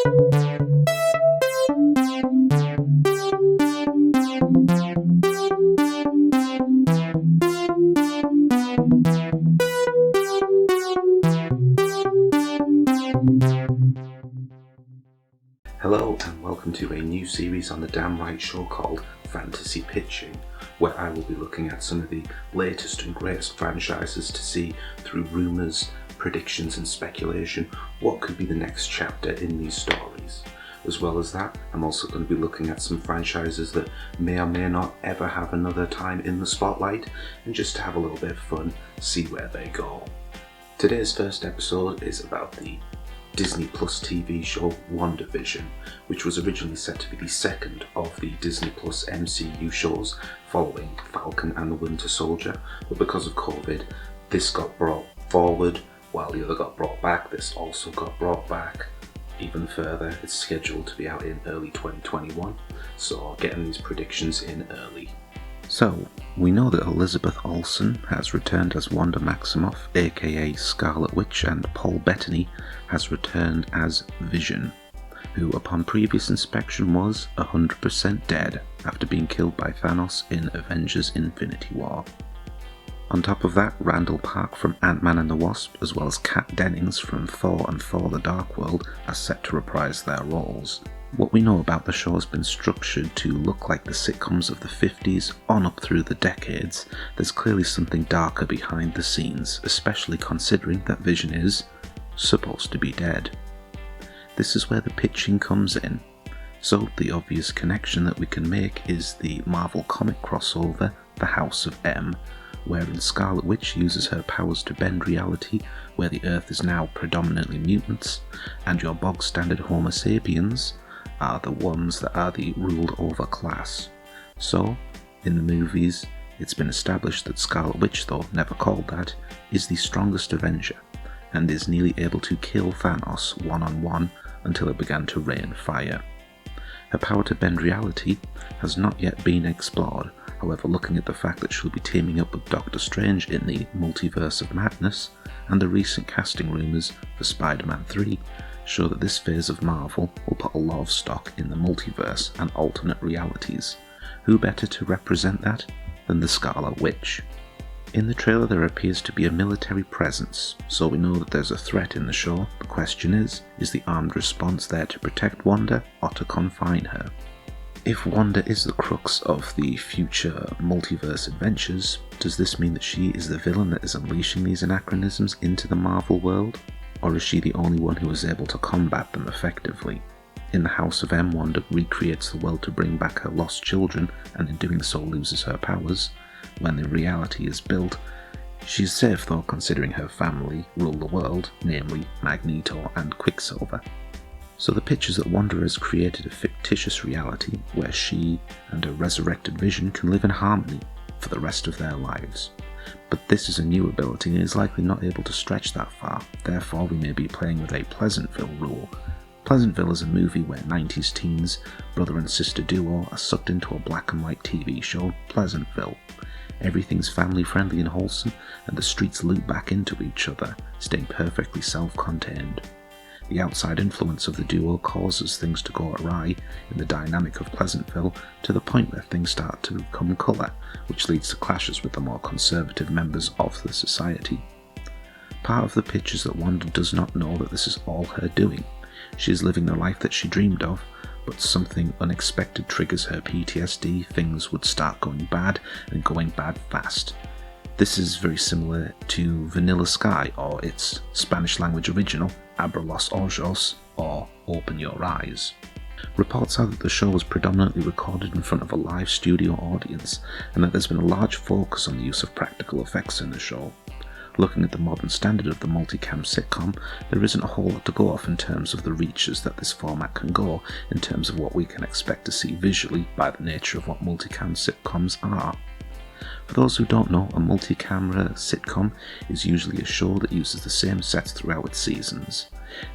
Hello and welcome to a new series on the Damn Right Show called Fantasy Pitching, where I will be looking at some of the latest and greatest franchises to see through rumours, predictions and speculation what could be the next chapter in these stories. As well as that, I'm also going to be looking at some franchises that may or may not ever have another time in the spotlight, and just to have a little bit of fun, see where they go. Today's first episode is about the Disney Plus TV show WandaVision, which was originally set to be the second of the Disney Plus MCU shows following Falcon and the Winter Soldier, but because of COVID, this got brought forward while the other got brought back. This also got brought back even further. It's scheduled to be out in early 2021, so getting these predictions in early. So, we know that Elizabeth Olsen has returned as Wanda Maximoff, aka Scarlet Witch, and Paul Bettany has returned as Vision, who upon previous inspection was 100% dead after being killed by Thanos in Avengers Infinity War. On top of that, Randall Park from Ant-Man and the Wasp, as well as Kat Dennings from Thor and Thor the Dark World, are set to reprise their roles. What we know about the show has been structured to look like the sitcoms of the 50s on up through the decades. There's clearly something darker behind the scenes, especially considering that Vision is supposed to be dead. This is where the pitching comes in. So the obvious connection that we can make is the Marvel comic crossover, The House of M, wherein Scarlet Witch uses her powers to bend reality where the Earth is now predominantly mutants, and your bog standard Homo sapiens are the ones that are the ruled over class. So, in the movies, it's been established that Scarlet Witch, though never called that, is the strongest Avenger, and is nearly able to kill Thanos one-on-one until it began to rain fire. Her power to bend reality has not yet been explored. However, looking at the fact that she'll be teaming up with Doctor Strange in the Multiverse of Madness, and the recent casting rumours for Spider-Man 3, show that this phase of Marvel will put a lot of stock in the multiverse and alternate realities. Who better to represent that than the Scarlet Witch? In the trailer there appears to be a military presence, so we know that there's a threat in the show. The question is the armed response there to protect Wanda or to confine her? If Wanda is the crux of the future multiverse adventures, does this mean that she is the villain that is unleashing these anachronisms into the Marvel world? Or is she the only one who is able to combat them effectively? In the House of M, Wanda recreates the world to bring back her lost children, and in doing so loses her powers. When the reality is built, she is safe though, considering her family rule the world, namely Magneto and Quicksilver. So the pitch is that Wanda has created a fictitious reality where she and a resurrected Vision can live in harmony for the rest of their lives. But this is a new ability and is likely not able to stretch that far, therefore we may be playing with a Pleasantville rule. Pleasantville is a movie where 90s teens, brother and sister duo, are sucked into a black and white TV show, Pleasantville. Everything's family friendly and wholesome, and the streets loop back into each other, staying perfectly self-contained. The outside influence of the duo causes things to go awry in the dynamic of Pleasantville to the point where things start to come colour, which leads to clashes with the more conservative members of the society. Part of the pitch is that Wanda does not know that this is all her doing. She is living the life that she dreamed of, but something unexpected triggers her PTSD, things would start going bad and going bad fast. This is very similar to Vanilla Sky, or its Spanish language original, Abra los ojos, or Open Your Eyes. Reports are that the show was predominantly recorded in front of a live studio audience, and that there's been a large focus on the use of practical effects in the show. Looking at the modern standard of the multicam sitcom, there isn't a whole lot to go off in terms of the reaches that this format can go, in terms of what we can expect to see visually by the nature of what multicam sitcoms are. For those who don't know, a multi-camera sitcom is usually a show that uses the same sets throughout its seasons.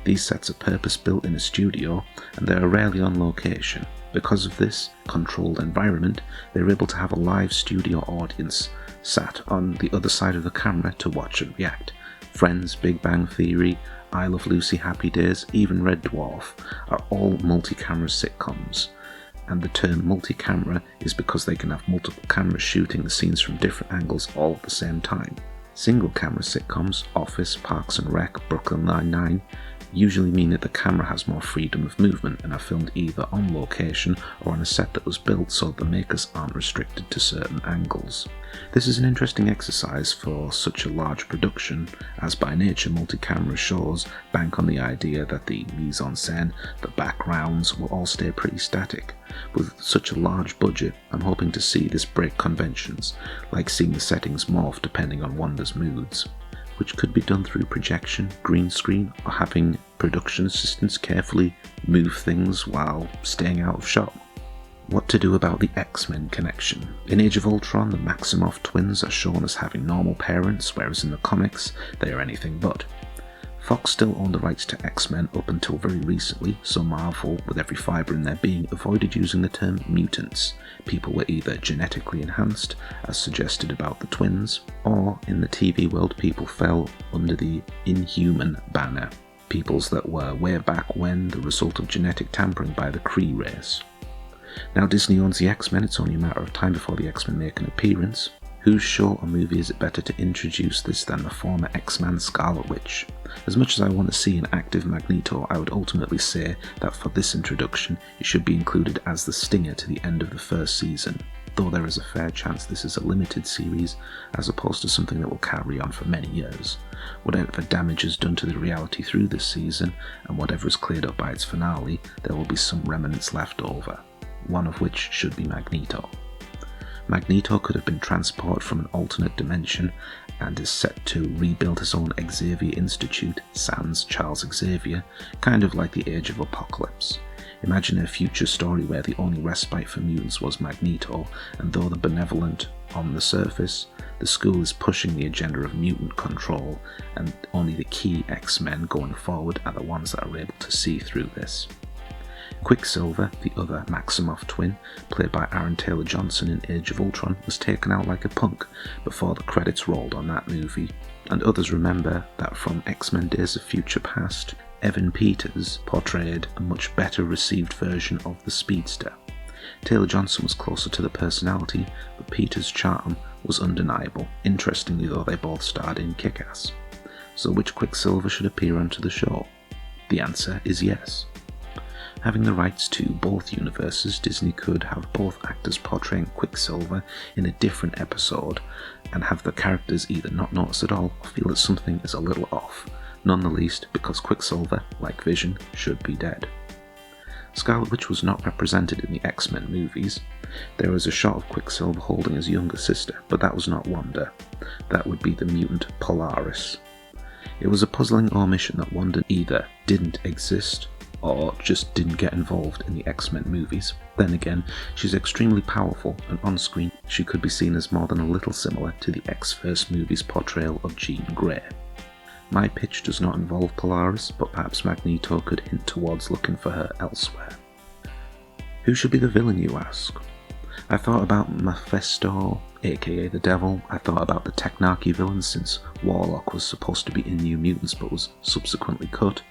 These sets are purpose-built in a studio, and they are rarely on location. Because of this controlled environment, they're able to have a live studio audience sat on the other side of the camera to watch and react. Friends, Big Bang Theory I Love Lucy, Happy Days, even Red Dwarf are all multi-camera sitcoms. And the term multi-camera is because they can have multiple cameras shooting the scenes from different angles all at the same time. Single-camera sitcoms, Office, Parks and Rec, Brooklyn Nine-Nine, usually mean that the camera has more freedom of movement and are filmed either on location or on a set that was built so the makers aren't restricted to certain angles. This is an interesting exercise for such a large production, as by nature multi-camera shows bank on the idea that the mise-en-scène, the backgrounds, will all stay pretty static. With such a large budget, I'm hoping to see this break conventions, like seeing the settings morph depending on Wanda's moods, which could be done through projection, green screen, or having production assistants carefully move things while staying out of shot. What to do about the X-Men connection? In Age of Ultron, the Maximoff twins are shown as having normal parents, whereas in the comics, they are anything but. Fox still owned the rights to X-Men up until very recently, so Marvel, with every fibre in their being, avoided using the term mutants. People were either genetically enhanced, as suggested about the twins, or in the TV world people fell under the Inhuman banner, peoples that were way back when the result of genetic tampering by the Kree race. Now Disney owns the X-Men, it's only a matter of time before the X-Men make an appearance. Whose show or movie is it better to introduce this than the former X-Man Scarlet Witch? As much as I want to see an active Magneto, I would ultimately say that for this introduction it should be included as the stinger to the end of the first season, though there is a fair chance this is a limited series as opposed to something that will carry on for many years. Whatever damage is done to the reality through this season, and whatever is cleared up by its finale, there will be some remnants left over, one of which should be Magneto. Magneto could have been transported from an alternate dimension and is set to rebuild his own Xavier Institute, sans Charles Xavier, kind of like the Age of Apocalypse. Imagine a future story where the only respite for mutants was Magneto, and though the benevolent on the surface, the school is pushing the agenda of mutant control, and only the key X-Men going forward are the ones that are able to see through this. Quicksilver, the other Maximoff twin, played by Aaron Taylor-Johnson in Age of Ultron, was taken out like a punk before the credits rolled on that movie, and others remember that from X-Men Days of Future Past, Evan Peters portrayed a much better received version of the Speedster. Taylor-Johnson was closer to the personality, but Peters' charm was undeniable, interestingly though they both starred in Kick-Ass. So which Quicksilver should appear onto the show? The answer is yes. Having the rights to both universes, Disney could have both actors portraying Quicksilver in a different episode and have the characters either not notice at all or feel that something is a little off, none the least because Quicksilver, like Vision, should be dead. Scarlet Witch was not represented in the X-Men movies. There was a shot of Quicksilver holding his younger sister, but that was not Wanda. That would be the mutant Polaris. It was a puzzling omission that Wanda either didn't exist or just didn't get involved in the X-Men movies. Then again, she's extremely powerful, and on screen she could be seen as more than a little similar to the X-First movie's portrayal of Jean Grey. My pitch does not involve Polaris, but perhaps Magneto could hint towards looking for her elsewhere. Who should be the villain, you ask? I thought about Mephisto, aka the Devil. I thought about the Technarchy villain since Warlock was supposed to be in New Mutants but was subsequently cut.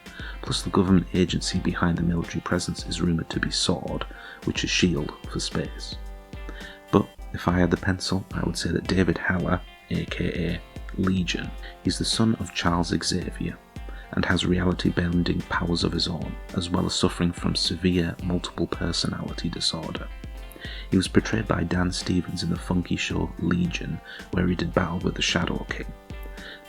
Plus the government agency behind the military presence is rumoured to be SWORD, which is SHIELD for space. But if I had the pencil, I would say that David Haller, aka Legion, is the son of Charles Xavier and has reality-bending powers of his own, as well as suffering from severe multiple personality disorder. He was portrayed by Dan Stevens in the funky show Legion, where he did battle with the Shadow King.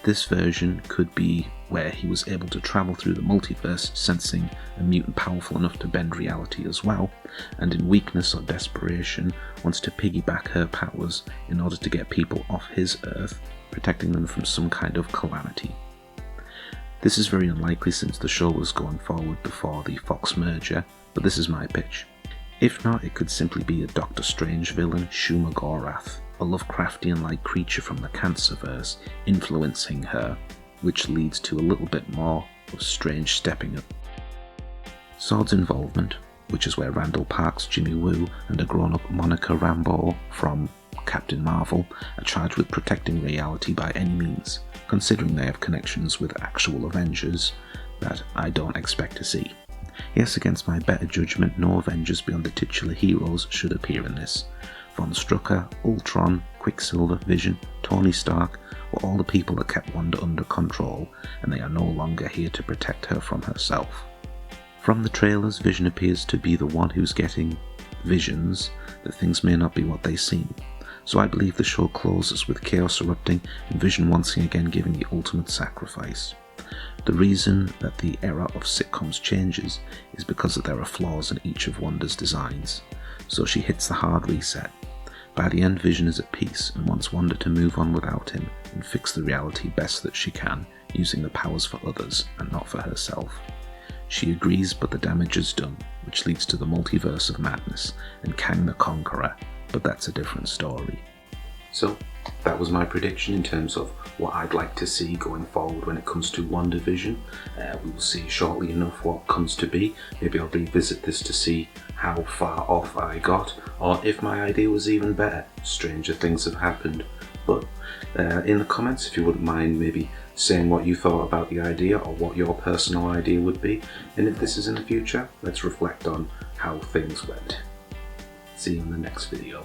This version could be where he was able to travel through the multiverse, sensing a mutant powerful enough to bend reality as well, and in weakness or desperation wants to piggyback her powers in order to get people off his Earth, protecting them from some kind of calamity. This is very unlikely since the show was going forward before the Fox merger, but this is my pitch. If not, it could simply be a Doctor Strange villain, Shuma Gorath, a Lovecraftian-like creature from the Cancerverse, influencing her, which leads to a little bit more of Strange stepping up. SWORD's involvement, which is where Randall Park's Jimmy Woo and a grown-up Monica Rambeau from Captain Marvel are charged with protecting reality by any means, considering they have connections with actual Avengers, that I don't expect to see. Yes, against my better judgment, no Avengers beyond the titular heroes should appear in this. Von Strucker, Ultron, Quicksilver, Vision, Tony Stark were all the people that kept Wanda under control, and they are no longer here to protect her from herself. From the trailers, Vision appears to be the one who's getting visions that things may not be what they seem. So I believe the show closes with chaos erupting and Vision once again giving the ultimate sacrifice. The reason that the era of sitcoms changes is because there are flaws in each of Wanda's designs, so she hits the hard reset. By the end, Vision is at peace and wants Wanda to move on without him and fix the reality best that she can, using the powers for others and not for herself. She agrees, but the damage is done, which leads to the multiverse of madness and Kang the Conqueror, but that's a different story. So, that was my prediction in terms of what I'd like to see going forward when it comes to WandaVision. We will see shortly enough what comes to be. Maybe I'll revisit this to see how far off I got, or if my idea was even better. Stranger things have happened. But in the comments, if you wouldn't mind maybe saying what you thought about the idea or what your personal idea would be, and if this is in the future, let's reflect on how things went. See you in the next video.